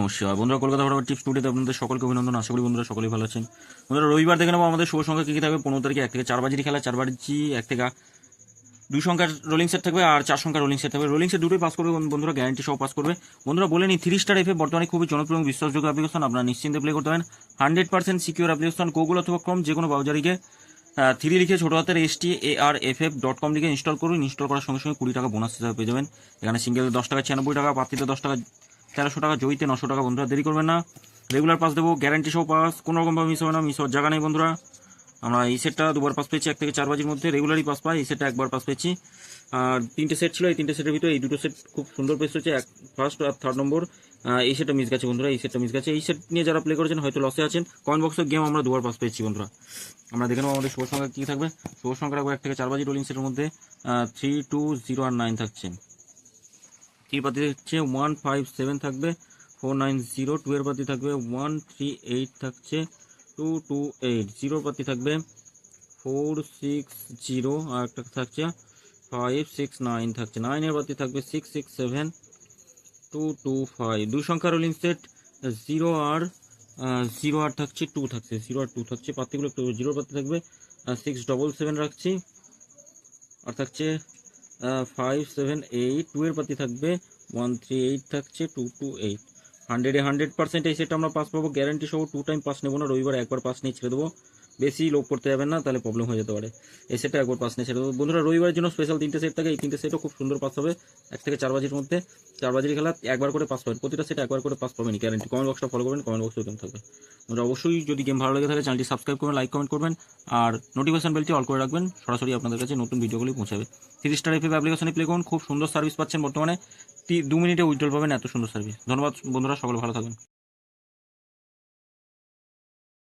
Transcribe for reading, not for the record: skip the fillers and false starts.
নমঃ শিবায়। বন্ধুরা, কলকাতা ফটাফট টিপস টুডেতে আপনাদের সকলকে অভিনন্দন। আশা করি বন্ধুরা সকলেই ভালো আছেন। বন্ধুরা, রবিবার দেখে নেবো আমাদের শুভ সংখ্যা কী কী থাকবে। 15 তারিখে 1 থেকে 4 বাজির খেলা, 4 বাজি 1 থেকে 2 সংখ্যার রোলিং সেট থাকবে আর 4 সংখ্যার রোলিং সেট থাকবে। রোলিং সেট দুটোই পাস করবে বন্ধুরা, গ্যারান্টি সহ পাস করবে। বন্ধুরা বলে নিই, 3 স্টার এফে বর্তমানে খুবই জনপ্রিয় এবং বিশ্বাসযোগ্য অ্যাপ্লিকেশন। আপনারা নিশ্চিন্তে প্লে করতে পারেন। 100% সিকিউর অ্যাপ্লিকেশন। গুগল অথবা ক্রোম যে কোনো ব্রাউজারে গিয়ে 3 লিখে ছোটো হাতের STARFF.com লিখে ইনস্টল করুন। ইনস্টল করার সঙ্গে সঙ্গে 20 টাকা বোনাস হিসাবে পেয়ে যাবেন। এখানে সিঙ্গেল 10 টাকা 96 টাকা, পাত্রীতে 10 টাকা 1300 টাকা, জয়ীতে 900 টাকা। বন্ধুরা দেরি করবেন না, রেগুলার পাস দেবো, গ্যারান্টি সহ পাস, কোনো রকমভাবে মিস হবে না, মিস হওয়ার জায়গা নেই। বন্ধুরা আমরা এই সেটটা 2বার পাস পেয়েছি, 1 থেকে 4 বাজির মধ্যে রেগুলারই পাস পাই। এই সেটটা 1বার পাস পেয়েছি। আর 3টে সেট ছিল, এই 3টে সেটের ভিতরে এই 2টো সেট খুব সুন্দর পেস হচ্ছে, ফার্স্ট আর 3rd নম্বর। এই সেটটা মিস গেছে বন্ধুরা, এই সেটটা মিস গেছে। এই সেট নিয়ে যারা প্লে করেছেন হয়তো লসে আছেন। কমেন্ট বক্সে গেম আমরা 2বার পাস পেয়েছি বন্ধুরা। আমরা দেখে নেবো আমাদের শুভ সংখ্যা কী থাকবে। শুভ সংখ্যা রাখবো 1 থেকে 4 বাজি রোলিং সেটের মধ্যে 3, 2, 0 আর 9 থাকছে। 3 পাতি হচ্ছে 1, 5, 7 থাকবে, 4, 9, 0। 2 এর পাতি থাকবে 1, 3, 8 থাকছে, 2, 2, 8। 0 পাতি থাকবে 4, 6, 0 আর একটা থাকছে 5, 6, 9 থাকছে। 9 এর পাতি থাকবে 6, 6, 7, 2, 2, 5। 2 সংখ্যা রোলিং সেট 0 আর 0 আর থাকছে 2 থাকছে, 0 আর 2 থাকছে। পাতিগুলো একটু 0 পাতি থাকবে 6, 7, 7 রাখছি আর থাকছে 5, 7, 8। 2 এর পাতি থাকবে 1, 3, 8 থাকছে, 2, 2, 8। 100-এ 100% এই সেটটা আমরা পাস পাবো, গ্যারান্টি সহ। 2 টাইম পাস নেবো না, রবিবার একবার পাস নিয়ে ছেড়ে দেবো। বেশি লোভ করতে যাবেন না, তাহলে প্রবলেম হয়ে যেতে পারে। এই সেটটা একবার পাস নিয়ে ছেড়ে দেবো বন্ধুরা। রবিবারের জন্য স্পেশাল 3টে সেট থাকে, এই 3টে সেটও খুব সুন্দর পাস হবে। 1 থেকে 4 বাজির মধ্যে, 4 বাজির খেলা 1বার করে পাস পাবেন, প্রতিটা সেট 1বার করে পাস পাবেন গ্যারান্টি। কমেন্ট বক্সটা ফলো করবেন, কমেন্ট বক্সে গেম থাকবে। বন্ধুরা অবশ্যই যদি গেম ভালো লেগে থাকে চ্যানেলটি সাবস্ক্রাইব করবেন, লাইক কমেন্ট করবেন আর নোটিফিকেশন বেলটি অল করে রাখবেন, সরাসরি আপনাদের কাছে নতুন ভিডিওগুলি পৌঁছাবে। 3 স্টার এফএফ অ্যাপ্লিকেশনে প্লে করুন, খুব সুন্দর সার্ভিস পাচ্ছেন বর্তমানে। 2 মিনিটে উইথড্রল পাবেন, এত সুন্দর সার্ভিস। ধন্যবাদ বন্ধুরা, সকলে ভালো থাকবেন।